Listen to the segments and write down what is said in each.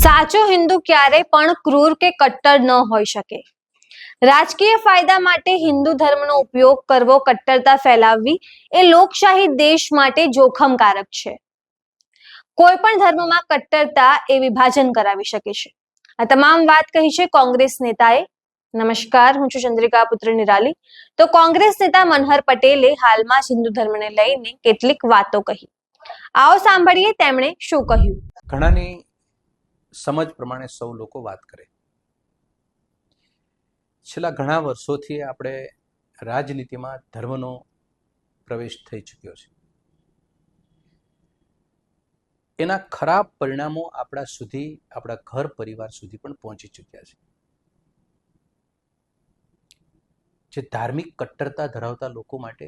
સાચો હિન્દુ ક્યારેય પણ ક્રૂર કે કટ્ટર ન હોઈ શકે. રાજકીય ફાયદા માટે હિન્દુ ધર્મનો ઉપયોગ કરવો, કટ્ટરતા ફેલાવવી એ લોકશાહી દેશ માટે જોખમકારક છે. કોઈ પણ ધર્મમાં કટ્ટરતા એ વિભાજન કરાવી શકે છે. આ તમામ વાત કહી છે કોંગ્રેસ નેતાએ. નમસ્કાર, હું છું ચંદ્રિકા પુત્ર નિરાલી. તો કોંગ્રેસ નેતા મનહર પટેલે હાલમાં જ હિન્દુ ધર્મને લઈને કેટલીક વાતો કહી. આવો સાંભળીએ તેમણે શું કહ્યું. ઘણાની સમજ પ્રમાણે સૌ લોકો વાત કરે. છેલ્લા ઘણા વર્ષોથી આપણે રાજનીતિમાં ધર્મનો પ્રવેશ થઈ ચૂક્યો છે. એના ખરાબ પરિણામો આપણા સુધી, આપણા ઘર પરિવાર સુધી પણ પહોંચી ચૂક્યા છે. જે ધાર્મિક કટ્ટરતા ધરાવતા લોકો માટે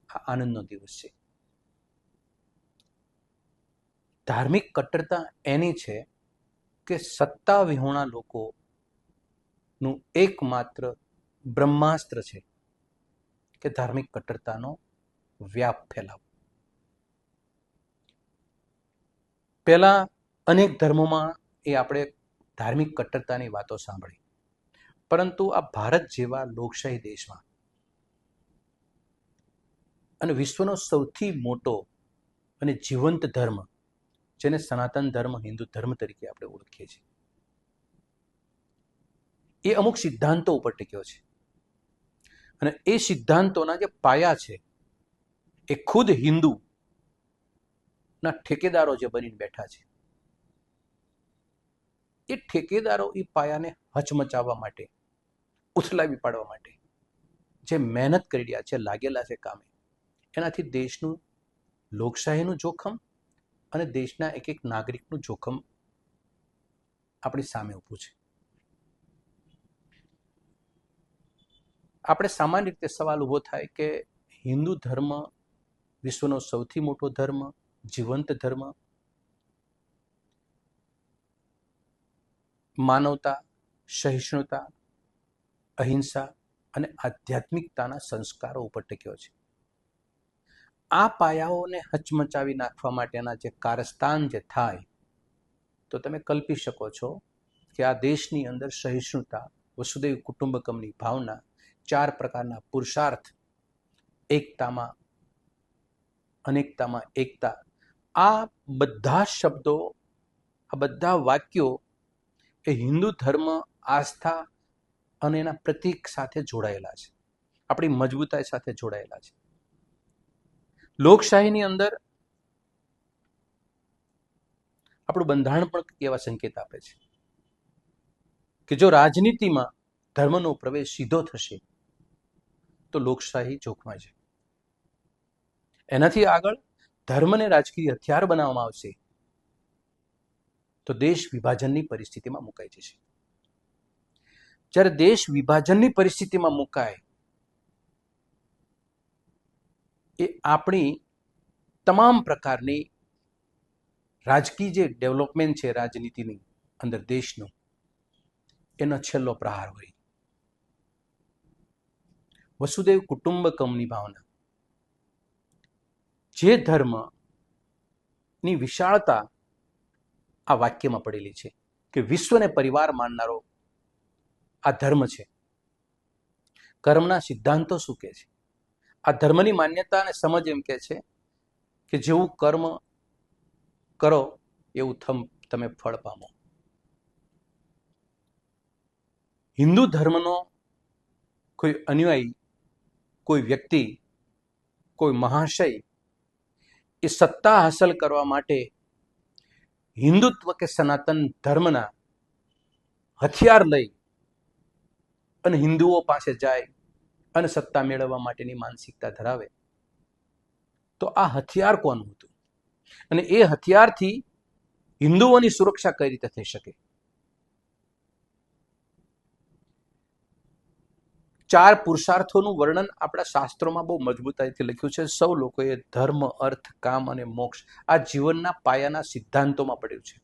આ આનંદનો દિવસ છે. ધાર્મિક કટ્ટરતા એની છે કે સત્તા વિહોણા લોકોનું એકમાત્ર બ્રહ્માસ્ત્ર છે કે ધાર્મિક કટ્ટરતાનો વ્યાપ ફેલાવો. પહેલા અનેક ધર્મોમાં એ આપણે ધાર્મિક કટ્ટરતાની વાતો સાંભળી, પરંતુ આ ભારત જેવા લોકશાહી દેશમાં અને વિશ્વનો સૌથી મોટો અને જીવંત ધર્મ, જેને સનાતન ધર્મ, હિન્દુ ધર્મ તરીકે આપણે ઓળખીએ છીએ, એ અમુક સિદ્ધાંતો ઉપર ટીક્યો છે. અને એ સિદ્ધાંતોના જે પાયા છે એ ખુદ હિન્દુના ઠેકેદારો જે બનીને બેઠા છે, એ ઠેકેદારો એ પાયાને હચમચાવવા માટે, ઉથલાવી પાડવા માટે જે મહેનત કરી રહ્યા છે, લાગેલા છે કામે, એનાથી દેશનું લોકશાહીનું જોખમ અને દેશના એક એક નાગરિકનું જોખમ આપણી સામે ઊભું છે. આપણે સામાન્ય રીતે સવાલ ઊભો થાય કે હિન્દુ ધર્મ વિશ્વનો સૌથી મોટો ધર્મ, જીવંત ધર્મ, માનવતા, સહિષ્ણુતા, અહિંસા અને આધ્યાત્મિકતાના સંસ્કારો ઉપર ટેક્યો છે. આ પાયાઓને હચમચાવી નાખવા માટેના જે કારસ્તાન જે થાય, તો તમે કલ્પી શકો છો કે આ દેશની અંદર સહિષ્ણુતા, વસુદૈવ કુટુંબકમની ભાવના, 4 પ્રકારના પુરુષાર્થ, એકતામાં અનેકતામાં એકતા, આ બધા શબ્દો, આ બધા વાક્યો એ હિન્દુ ધર્મ, આસ્થા અને એના પ્રતીક સાથે જોડાયેલા છે, આપણી મજબૂતાઈ સાથે જોડાયેલા છે. લોકશાહીની અંદર આપણું બંધારણ પણ એવા સંકેત આપે છે કે જો રાજનીતિમાં ધર્મનો પ્રવેશ સીધો થશે તો લોકશાહી જોખમાય છે. એનાથી આગળ ધર્મને રાજકીય હથિયાર બનાવવામાં આવશે તો દેશ વિભાજનની પરિસ્થિતિમાં મુકાઈ જશે. જ્યારે દેશ વિભાજનની પરિસ્થિતિમાં મુકાય, એ આપણી તમામ પ્રકારની રાજકીય જે ડેવલપમેન્ટ છે રાજનીતિની અંદર દેશનું, એનો છેલ્લો પ્રહાર હોય. વસુદૈવ કુટુંબકમની ભાવના, જે ધર્મની વિશાળતા આ વાક્યમાં પડેલી છે કે વિશ્વને પરિવાર માનનારો આ ધર્મ છે. કર્મના સિદ્ધાંતો શું કહે છે? આ ધર્મની માન્યતા અને સમજ એમ કહે છે કે જેવું કર્મ કરો એવું તમે ફળ પામો. હિન્દુ ધર્મનો કોઈ અનુયાયી, કોઈ વ્યક્તિ, કોઈ મહાશય એ સત્તા હાંસલ કરવા માટે હિન્દુત્વ કે સનાતન ધર્મના હથિયાર લઈ અને હિન્દુઓ પાસે જાય અને સત્તા મેળવવા માટેની માનસિકતા ધરાવે, તો આ હથિયાર કોનું હતું? અને એ હથિયારથી હિન્દુઓની સુરક્ષા કઈ રીતે થઈ શકે? 4 પુરુષાર્થોનું વર્ણન આપણા શાસ્ત્રોમાં બહુ મજબૂતાઈથી લખ્યું છે. સૌ લોકોએ ધર્મ, અર્થ, કામ અને મોક્ષ આ જીવનના પાયાના સિદ્ધાંતોમાં પડ્યું છે.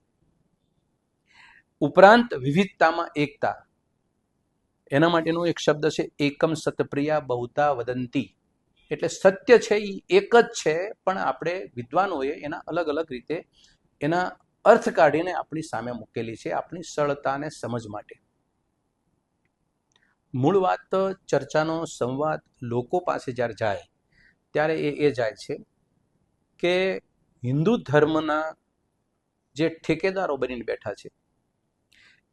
ઉપરાંત વિવિધતામાં એકતા, એના માટેનો એક શબ્દ છે એકમ સતપ્રિયા બહુતા વદંતી, એટલે સત્ય છે એ એક જ છે, પણ આપણે વિદ્વાનોએ એના અલગ અલગ રીતે એના અર્થ કાઢીને આપણી સામે મૂકેલી છે, આપણી સરળતા અને સમજ માટે. મૂળ વાત ચર્ચાનો સંવાદ લોકો પાસે જ્યારે જાય ત્યારે એ જાય છે કે હિન્દુ ધર્મના જે ઠેકેદારો બનીને બેઠા છે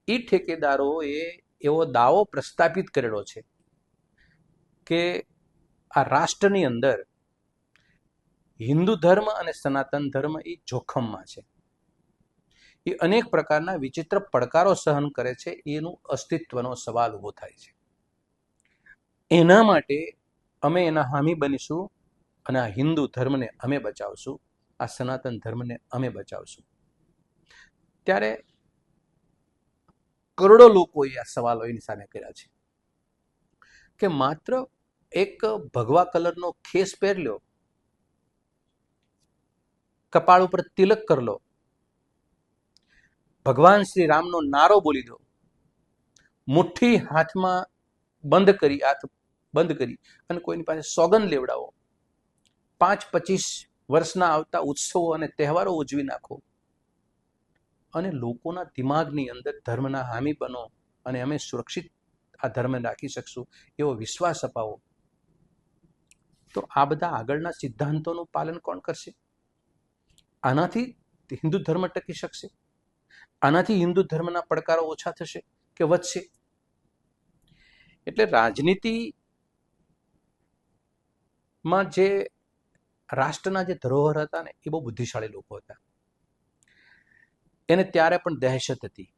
એ ઠેકેદારોએ એવો દાવો પ્રસ્થાપિત કરેલો છે કે આ રાષ્ટ્રની અંદર હિન્દુ ધર્મ અને સનાતન ધર્મ એ જોખમમાં છે. એ અનેક પ્રકારના વિચિત્ર પડકારો સહન કરે છે, એનું અસ્તિત્વનો સવાલ ઊભો થાય છે. એના માટે અમે એના હામી બનીશું અને આ હિન્દુ ધર્મને અમે બચાવશું, આ સનાતન ધર્મને અમે બચાવશું. ત્યારે કરોડો લોકોએ આ સવાલો એની સામે કર્યા છે કે માત્ર એક ભગવા કલરનો ખેસ પહેર્યો, કપાળ ઉપર તિલક કરલો, ભગવાન શ્રી રામનો નારો બોલી દો, મુઠ્ઠી હાથમાં હાથ બંધ કરી અને કોઈની પાસે સોગંદ લેવડાવો, 5-25 વર્ષના આવતા ઉત્સવો અને તહેવારો ઉજવી નાખો અને લોકોના દિમાગની અંદર ધર્મના હામી બનો અને અમે સુરક્ષિત આ ધર્મને રાખી શકશું એવો વિશ્વાસ અપાવો, તો આ બધા આગળના સિદ્ધાંતોનું પાલન કોણ કરશે? આનાથી હિન્દુ ધર્મ ટકી શકશે? આનાથી હિન્દુ ધર્મના પડકારો ઓછા થશે કે વધશે? એટલે રાજનીતિમાં જે રાષ્ટ્રના જે ધરોહર હતા ને એ બહુ બુદ્ધિશાળી લોકો હતા. એને ત્યારે પણ દહેશત હતી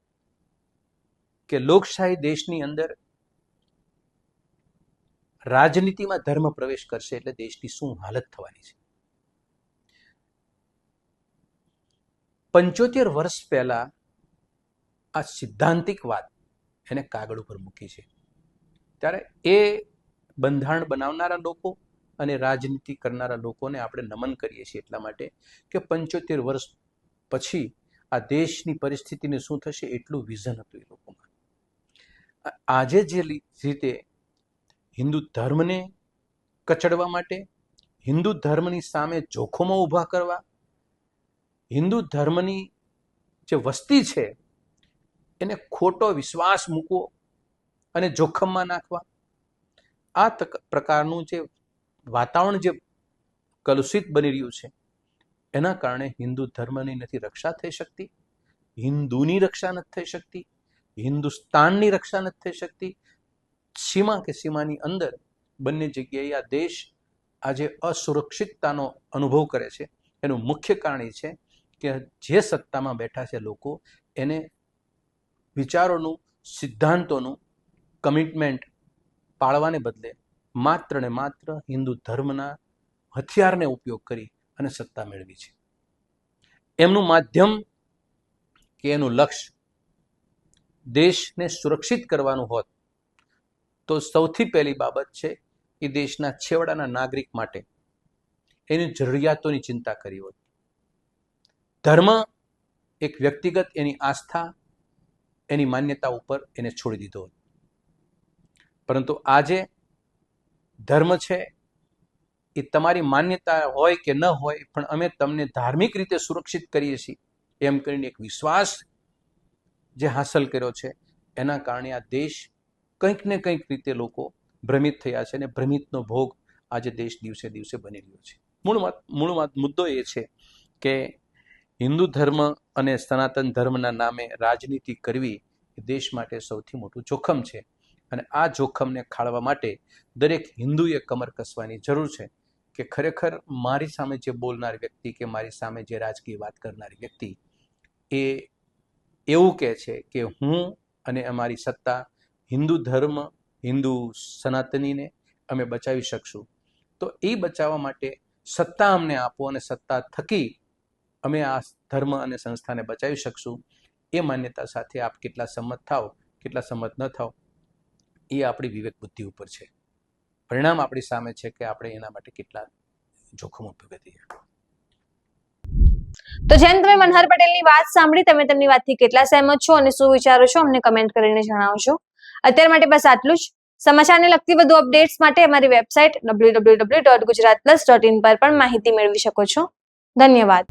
કે લોકશાહી દેશની અંદર રાજનીતિમાં ધર્મ પ્રવેશ કરશે એટલે દેશની શું હાલત થવાની છે. 75 વર્ષ પહેલા આ સિદ્ધાંતિક વાત એને કાગળ ઉપર મૂકી છે. ત્યારે એ બંધારણ બનાવનારા લોકો અને રાજનીતિ કરનારા લોકોને આપણે નમન કરીએ છીએ એટલા માટે કે 75 વર્ષ પછી આ દેશની પરિસ્થિતિને શું થશે એટલું વિઝન હતું એ લોકોમાં. આજે જે રીતે હિન્દુ ધર્મને કચડવા માટે, હિન્દુ ધર્મની સામે જોખમો ઊભા કરવા, હિન્દુ ધર્મની જે વસ્તી છે એને ખોટો વિશ્વાસ મૂકવો અને જોખમમાં નાખવા, આ પ્રકારનું જે વાતાવરણ જે કલુષિત બની રહ્યું છે એના કારણે હિન્દુ ધર્મની નથી રક્ષા થઈ શકતી, હિન્દુની રક્ષા નથી થઈ શકતી, હિન્દુસ્તાનની રક્ષા નથી થઈ શકતી. સીમા કે સીમાની અંદર બંને જગ્યાએ આ દેશ આજે અસુરક્ષિતતાનો અનુભવ કરે છે. એનું મુખ્ય કારણ એ છે કે જે સત્તામાં બેઠા છે લોકો એને વિચારોનું, સિદ્ધાંતોનું કમિટમેન્ટ પાળવાને બદલે માત્ર ને માત્ર હિન્દુ ધર્મના હથિયારને ઉપયોગ કરી અને સત્તા મેળવી છે. એમનું માધ્યમ કે એનું લક્ષ્ય દેશને સુરક્ષિત કરવાનું હોત તો સૌથી પહેલી બાબત છે એ દેશના છેવાડાના નાગરિક માટે એની જરૂરિયાતોની ચિંતા કરી હોત. ધર્મ એક વ્યક્તિગત એની આસ્થા, એની માન્યતા ઉપર એને છોડી દીધો હોત. પરંતુ આજે ધર્મ છે એ તમારી માન્યતા હોય કે ન હોય પણ અમે તમને ધાર્મિક રીતે સુરક્ષિત કરીએ છીએ એમ કરીને એક વિશ્વાસ જે હાંસલ કર્યો છે એના કારણે આ દેશ કંઈક ને કંઈક રીતે લોકો ભ્રમિત થયા છે અને ભ્રમિતનો ભોગ આજે દેશ દિવસે દિવસે બની રહ્યો છે. મૂળ મુદ્દો એ છે કે હિન્દુ ધર્મ અને સનાતન ધર્મના નામે રાજનીતિ કરવી એ દેશ માટે સૌથી મોટું જોખમ છે અને આ જોખમને ખાળવા માટે દરેક હિન્દુએ કમર કસવાની જરૂર છે કે ખરેખર મારી સામે જે બોલનાર વ્યક્તિ કે મારી સામે જે રાજકીય વાત કરનારી વ્યક્તિ એ એવું કહે છે કે હું અને અમારી સત્તા હિન્દુ ધર્મ, હિન્દુ સનાતનીને અમે બચાવી શકશું, તો એ બચાવવા માટે સત્તા અમને આપો અને સત્તા થકી અમે આ ધર્મ અને સંસ્થાને બચાવી શકશું. એ માન્યતા સાથે આપ કેટલા સંમત થાવ, કેટલા સંમત ન થાવ એ આપણી વિવેક બુદ્ધિ ઉપર છે. પરિણામ આપણી સામે છે કે આપણે એના માટે કેટલા જોખમો ભોગવીએ. તો જેમ તમે મનહર પટેલની વાત સાંભળી, તમે તેમની વાતથી કેટલા સહેમત છો અને શું વિચારો છો અમને કમેન્ટ કરીને જણાવજો. અત્યાર માટે બસ આટલું જ. સમાચારને લગતી વધુ અપડેટ્સ માટે અમારી વેબસાઇટ www.gujaratplus.in પર પણ માહિતી મેળવી શકો છો. ધન્યવાદ.